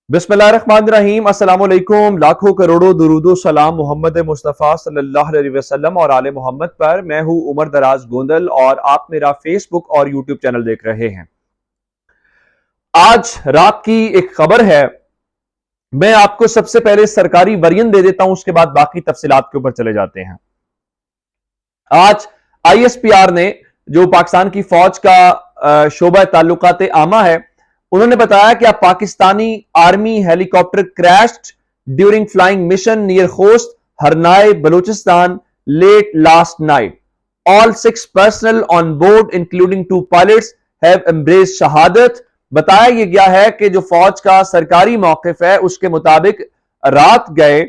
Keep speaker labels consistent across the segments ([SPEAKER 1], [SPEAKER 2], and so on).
[SPEAKER 1] बिस्मिल्लाहिर्रहमानिर्रहीम। अस्सलाम वालेकुम। लाखों करोड़ों दुरूदो सलाम मोहम्मद मुस्तफ़ा सल्लल्लाहु अलैहि वसल्लम और आले मोहम्मद पर। मैं हूं उमर दराज गोंदल और आप मेरा फेसबुक और यूट्यूब चैनल देख रहे हैं। आज रात की एक खबर है, मैं आपको सबसे पहले सरकारी वर्जन दे देता हूं, उसके बाद बाकी तफसीलात के ऊपर चले जाते हैं। आज ISPR ने, जो पाकिस्तान की फौज का शोबा ताल्लुकात आमा है, उन्होंने बताया कि अब Pakistani army helicopter crashed during flying mission near Khost Harnai Balochistan late last night. All 6 personal on board including 2 pilots have embraced शहादत। बताया यह गया है कि जो फौज का सरकारी मौकिफ है उसके मुताबिक रात गए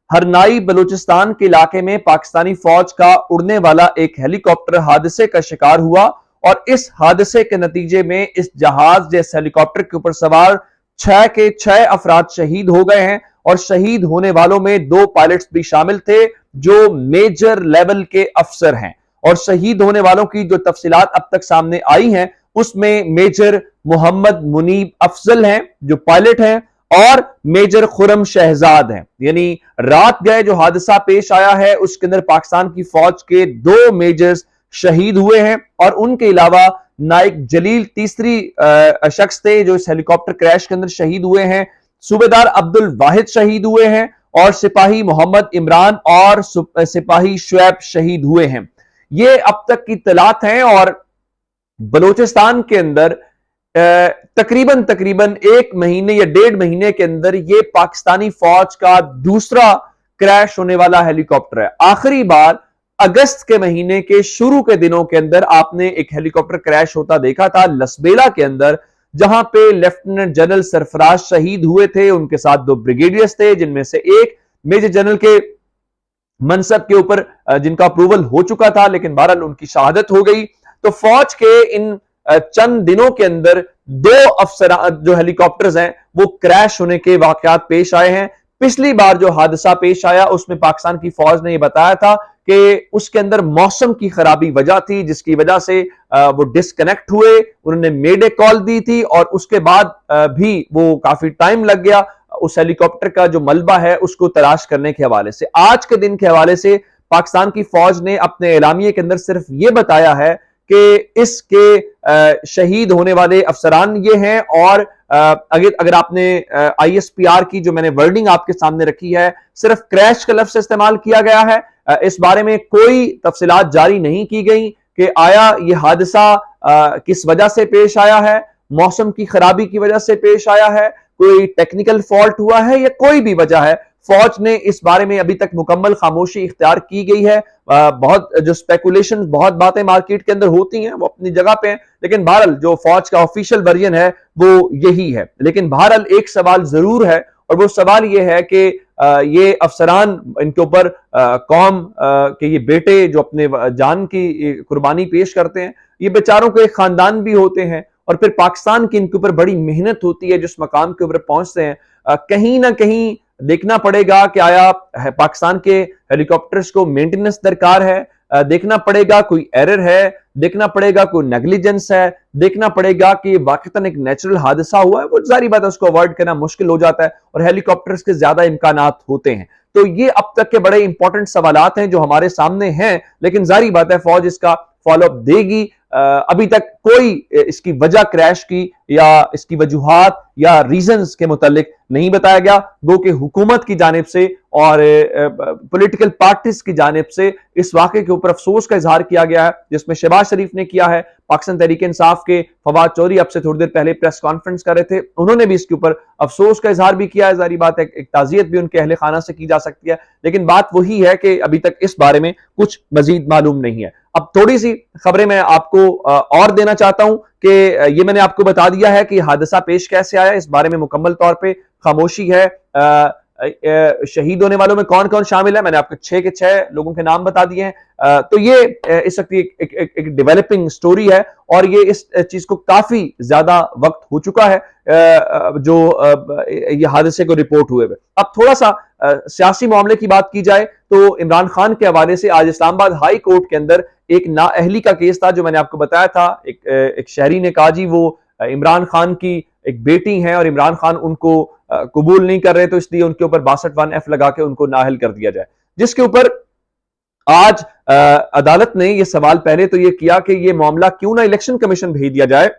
[SPEAKER 1] हरनाई बलूचिस्तान के इलाके में पाकिस्तानी फौज का उड़ने वाला एक हेलीकॉप्टर हादसे का शिकार हुआ और इस हादसे के नतीजे में इस जहाज जिस हेलीकॉप्टर के ऊपर सवार 6 के 6 अफराद शहीद हो गए हैं और शहीद होने वालों में 2 पायलट्स भी शामिल थे जो मेजर लेवल के अफसर हैं। और शहीद होने वालों की जो तफसीलात अब तक सामने आई हैं उसमें मेजर मोहम्मद मुनीब अफजल हैं जो पायलट हैं और मेजर खुरम शहजाद हैं। यानी रात गए जो हादसा पेश आया है उसके अंदर पाकिस्तान की फौज के 2 मेजर्स शहीद हुए हैं और उनके अलावा नाइक जलील तीसरी शख्स थे जो इस हेलीकॉप्टर क्रैश के अंदर शहीद हुए हैं। सूबेदार अब्दुल वाहिद शहीद हुए हैं और सिपाही मोहम्मद इमरान और सिपाही शुएब शहीद हुए हैं। ये अब तक की तलात हैं और बलूचिस्तान के अंदर तकरीबन 1 महीने या 1.5 महीने के अंदर ये पाकिस्तानी फौज का दूसरा क्रैश होने वाला हेलीकॉप्टर है। आखिरी बार अगस्त के महीने के शुरू के दिनों के अंदर आपने एक हेलीकॉप्टर क्रैश होता देखा था लसबेला के अंदर, जहां पे लेफ्टिनेंट जनरल सरफराज शहीद हुए थे, उनके साथ 2 ब्रिगेडियर्स थे जिनमें से एक मेजर जनरल के मनसब के ऊपर जिनका अप्रूवल हो चुका था, लेकिन बहरहाल उनकी शहादत हो गई। तो फौज के इन चंद दिनों के अंदर 2 अफसर जो हेलीकॉप्टर्स हैं वो क्रैश होने के वाकयात पेश आए हैं। पिछली बार जो हादसा पेश आया उसमें पाकिस्तान की फौज ने यह बताया था कि उसके अंदर मौसम की खराबी वजह थी जिसकी वजह से वो डिस्कनेक्ट हुए, उन्होंने मेडे कॉल दी थी और उसके बाद भी वो काफी टाइम लग गया उस हेलीकॉप्टर का जो मलबा है उसको तलाश करने के हवाले से। आज के दिन के हवाले से पाकिस्तान की फौज ने अपने एलामिये के अंदर सिर्फ ये बताया है कि इसके शहीद होने वाले अफसरान ये हैं और अगर आपने ISPR की जो मैंने वर्डिंग आपके सामने रखी है सिर्फ क्रैश का लफ्ज इस्तेमाल किया गया है, इस बारे में कोई तफसीलात जारी नहीं की गई कि आया ये हादसा किस वजह से पेश आया है, मौसम की खराबी की वजह से पेश आया है, कोई टेक्निकल फॉल्ट हुआ है या कोई भी वजह है। फौज ने इस बारे में अभी तक मुकम्मल खामोशी इख्तियार की गई है। बहुत जो स्पेकुलेशन, बहुत बातें मार्केट के अंदर होती हैं वो अपनी जगह पे हैं, लेकिन बहरहाल जो फौज का ऑफिशियल वर्जन है वो यही है। लेकिन बहरहाल एक सवाल जरूर है और वो सवाल ये है कि ये अफसरान, इनके ऊपर कौम के ये बेटे जो अपने जान की कुर्बानी पेश करते हैं, ये बेचारों के एक खानदान भी होते हैं और फिर पाकिस्तान की इनके ऊपर बड़ी मेहनत होती है जिस मकाम के ऊपर पहुंचते हैं। कहीं ना कहीं देखना पड़ेगा कि आया पाकिस्तान के हेलीकॉप्टर्स को मेंटेनेंस दरकार है, देखना पड़ेगा कोई एरर है, देखना पड़ेगा कोई नेग्लिजेंस है, देखना पड़ेगा कि वाकईतन एक नेचुरल हादसा हुआ है, वो जारी बात है उसको अवॉइड करना मुश्किल हो जाता है और हेलीकॉप्टर्स के ज्यादा इम्कानात होते हैं। तो ये अब तक के बड़े इंपॉर्टेंट सवालात हैं जो हमारे सामने हैं, लेकिन जारी बात है फौज इसका फॉलोअप देगी। अभी तक कोई इसकी वजह क्रैश की या इसकी वजूहात या रीजंस के मुतालिक नहीं बताया गया। गो कि हुकूमत की जानिब से और पॉलिटिकल पार्टीज की जानिब से इस वाक़े के ऊपर अफसोस का इजहार किया गया है, जिसमें शहबाज शरीफ ने किया है, पाकिस्तान तहरीक इंसाफ के फवाद चौधरी अब से थोड़ी देर पहले प्रेस कॉन्फ्रेंस कर रहे थे, उन्होंने भी इसके ऊपर अफसोस का इजहार भी किया है। जारी बात है एक ताज़ियत भी उनके अहले खाना से की जा सकती है, लेकिन बात वही है कि अभी तक इस बारे में कुछ मजीद मालूम नहीं है। अब थोड़ी सी खबरें मैं आपको और देना चाहता हूं कि ये मैंने आपको बता दिया है कि हादसा पेश कैसे आया, इस बारे में मुकम्मल तौर पे खामोशी है। शहीद होने वालों में कौन कौन शामिल है मैंने आपको 6 के 6 लोगों के नाम बता दिए हैं। तो ये इस वक्त एक डेवलपिंग स्टोरी है और ये इस चीज को काफी ज्यादा वक्त हो चुका है जो ये हादसे को रिपोर्ट हुए। अब थोड़ा सा सियासी मामले की बात की जाए तो इमरान खान के हवाले से आज इस्लामाबाद हाई कोर्ट के अंदर एक नाअहली का केस था जो मैंने आपको बताया था। एक शहरी ने कहा जी वो इमरान खान की ایک بیٹی ہیں اور عمران خان ان کو قبول نہیں کر رہے، تو اس لیے ان کے اوپر 62(1) لگا کے ان کو نااہل کر دیا جائے، جس کے اوپر آج عدالت نے یہ سوال پہلے تو یہ کیا کہ یہ معاملہ کیوں نہ الیکشن کمیشن بھیج دیا جائے۔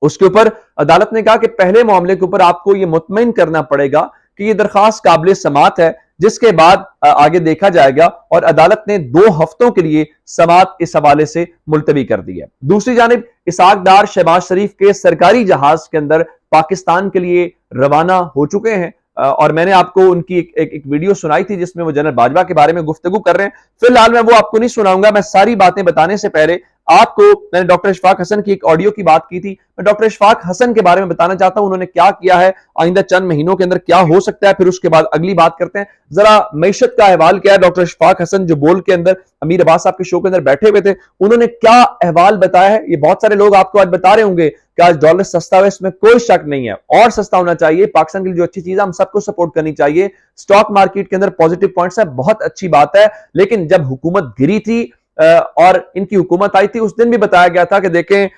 [SPEAKER 1] اس کے اوپر عدالت نے کہا کہ پہلے معاملے کے اوپر آپ کو یہ مطمئن کرنا پڑے گا کہ یہ درخواست قابل سماعت ہے، جس کے بعد آگے دیکھا جائے گا، اور عدالت نے 2 ہفتوں کے لیے سماعت اس حوالے سے ملتوی کر دی ہے۔ دوسری جانب اسحاق ڈار شہباز شریف کے سرکاری جہاز کے اندر پاکستان کے لیے روانہ ہو چکے ہیں، اور میں نے آپ کو ان کی ایک ویڈیو سنائی تھی جس میں وہ جنرل باجوہ کے بارے میں گفتگو کر رہے ہیں۔ فی الحال میں وہ آپ کو نہیں سناؤں گا، میں ساری باتیں بتانے سے پہلے آپ کو، میں نے ڈاکٹر اشفاق حسن کی ایک آڈیو کی بات کی تھی، میں ڈاکٹر اشفاق حسن کے بارے میں بتانا چاہتا ہوں، انہوں نے کیا کیا ہے، آئندہ چند مہینوں کے اندر کیا ہو سکتا ہے، پھر اس کے بعد اگلی بات کرتے ہیں۔ ذرا معیشت کا احوال کیا ہے، ڈاکٹر اشفاق حسن جو بول کے اندر امیر عباس صاحب کے شو کے اندر بیٹھے ہوئے تھے، انہوں نے کیا احوال بتایا ہے، یہ بہت سارے لوگ آپ کو آج بتا رہے ہوں گے کہ آج ڈالر سستا ہوا، اس میں کوئی شک نہیں ہے، اور سستا ہونا چاہیے، پاکستان کے لیے جو اچھی چیز ہے ہم سب کو سپورٹ کرنی چاہیے، سٹاک مارکیٹ کے اندر پوزیٹو پوائنٹس ہیں، بہت اچھی بات ہے، لیکن جب حکومت گری تھی اور ان کی حکومت آئی تھی، اس دن بھی بتایا گیا تھا کہ دیکھیں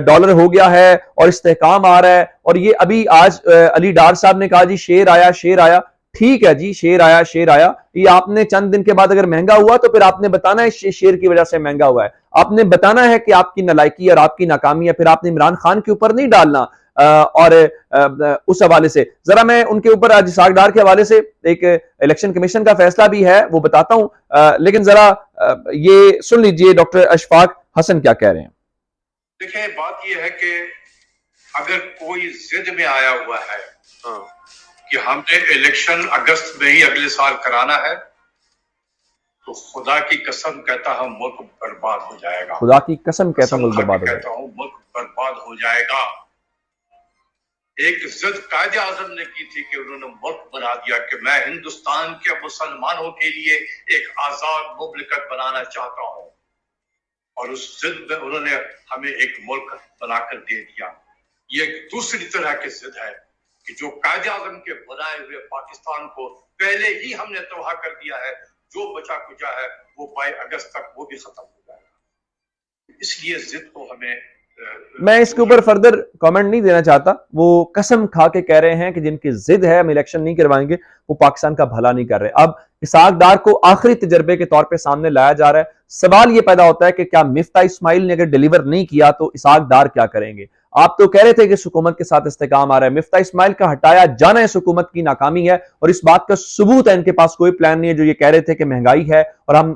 [SPEAKER 1] ڈالر ہو گیا ہے اور استحکام آ رہا ہے، اور یہ ابھی آج علی ڈار صاحب نے کہا جی شیر آیا شیر آیا، ٹھیک ہے جی شیر آیا شیر آیا، یہ آپ نے چند دن کے بعد اگر مہنگا ہوا تو پھر آپ نے بتانا ہے شیر کی وجہ سے مہنگا ہوا ہے، آپ نے بتانا ہے کہ آپ کی نالائکی اور آپ کی ناکامی ہے، پھر آپ نے عمران خان کے اوپر نہیں ڈالنا۔ اور اس حوالے سے ذرا میں ان کے اوپر آج اسحاق ڈار کے حوالے سے ایک الیکشن کمیشن کا فیصلہ بھی ہے وہ بتاتا ہوں، لیکن ذرا یہ سن لیجئے ڈاکٹر اشفاق حسن کیا کہہ رہے ہیں۔
[SPEAKER 2] دیکھیں بات یہ ہے کہ اگر کوئی ضد میں آیا ہوا ہے کہ ہم نے الیکشن اگست میں ہی اگلے سال کرانا ہے، تو خدا کی قسم کہتا ہوں ملک برباد ہو جائے گا،
[SPEAKER 1] خدا کی قسم کہتا ہوں ملک برباد ہو جائے
[SPEAKER 2] گا، ملک برباد ہو جائے گا۔ ایک ضد قائد اعظم نے کی تھی کہ انہوں نے ملک بنا دیا کہ میں ہندوستان کے مسلمانوں کے لیے ایک آزاد مملکت بنانا چاہتا ہوں، اور اس ضد میں انہوں نے ہمیں ایک ملک بنا کر دے دیا۔ یہ ایک دوسری طرح کی ضد ہے کہ جو قائد اعظم کے بنائے ہوئے پاکستان کو پہلے ہی ہم نے تباہ کر دیا ہے، جو بچا کچا ہے وہ بائی اگست تک وہ بھی ختم ہو جائے گا۔ اس لیے ضد کو ہمیں،
[SPEAKER 1] میں اس کے اوپر فردر کامنٹ نہیں دینا چاہتا، وہ قسم کھا کے کہہ رہے ہیں کہ جن کی ضد ہے ہم الیکشن نہیں کروائیں گے، وہ پاکستان کا بھلا نہیں کر رہے۔ اب اسحاق ڈار کو آخری تجربے کے طور پہ سامنے لایا جا رہا ہے، سوال یہ پیدا ہوتا ہے کہ کیا مفتاح اسماعیل نے اگر ڈیلیور نہیں کیا تو اسحاق ڈار کیا کریں گے؟ آپ تو کہہ رہے تھے کہ اس حکومت کے ساتھ استحکام آ رہا ہے، مفتاح اسماعیل کا ہٹایا جانا اس حکومت کی ناکامی ہے، اور اس بات کا ثبوت ہے ان کے پاس کوئی پلان نہیں ہے، جو یہ کہہ رہے تھے کہ مہنگائی ہے اور ہم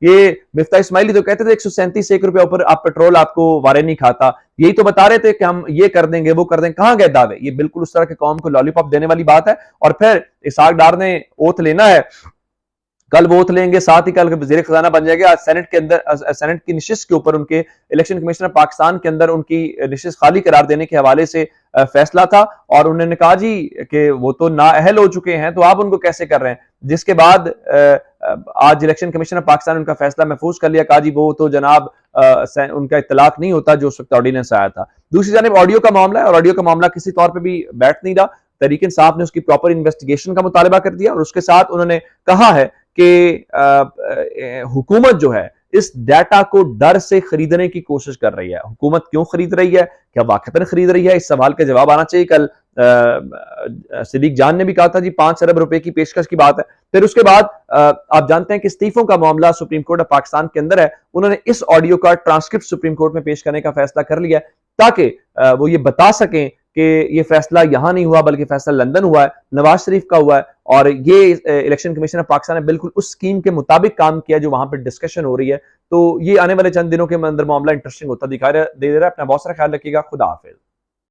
[SPEAKER 1] یہ مفتاح اسماعیل تو کہتے تھے 137 روپے اوپر آپ پیٹرول آپ کو وارے نہیں کھاتا، یہی تو بتا رہے تھے کہ ہم یہ کر دیں گے وہ کر دیں گے، کہاں گئے دعوے؟ یہ بالکل اس طرح کے قوم کو لالی پاپ دینے والی بات ہے۔ اور پھر اسحاق ڈار نے اوتھ لینا ہے، کل وہ اوتھ لیں گے، ساتھ ہی کل وزیر خزانہ بن جائے گا، سینٹ کے اندر سینٹ کی نشست کے اوپر ان کے الیکشن کمیشنر پاکستان کے اندر ان کی نشست خالی قرار دینے کے حوالے سے فیصلہ تھا، اور انہوں نے کہا جی کہ وہ تو نااہل ہو چکے ہیں تو آپ ان کو کیسے کر رہے ہیں، جس کے بعد آج الیکشن کمیشنر پاکستان ان کا فیصلہ محفوظ کر لیا، کہا جی وہ تو جناب ان کا اطلاق نہیں ہوتا جو اس وقت آرڈیننس آیا تھا۔ دوسری جانب آڈیو کا معاملہ ہے، اور آڈیو کا معاملہ کسی طور پہ بھی بیٹھ نہیں رہا، تحریک انصاف نے اس کی پراپر انویسٹیگیشن کا مطالبہ کر دیا، اور اس کے ساتھ انہوں نے کہا ہے کہ حکومت جو ہے اس ڈیٹا کو ڈر سے خریدنے کی کوشش کر رہی ہے۔ حکومت کیوں خرید رہی ہے؟ کیا واقعتاً خرید رہی ہے؟ اس سوال کا جواب آنا چاہیے۔ کل صدیق جان نے بھی کہا تھا جی 5 ارب روپے کی پیشکش کی بات ہے۔ پھر اس کے بعد آپ جانتے ہیں کہ استعفوں کا معاملہ سپریم کورٹ آف پاکستان کے اندر ہے، انہوں نے اس آڈیو کا ٹرانسکرپٹ سپریم کورٹ میں پیش کرنے کا فیصلہ کر لیا ہے تاکہ وہ یہ بتا سکیں کہ یہ فیصلہ یہاں نہیں ہوا بلکہ فیصلہ لندن ہوا ہے، نواز شریف کا ہوا ہے، اور یہ الیکشن کمیشن آف پاکستان نے بالکل اس سکیم کے مطابق کام کیا جو وہاں پہ ڈسکشن ہو رہی ہے۔ تو یہ آنے والے چند دنوں کے اندر معاملہ انٹرسٹنگ ہوتا دکھائی دے رہا ہے۔ اپنا بہت سارا خیال رکھیے گا، خدا حافظ۔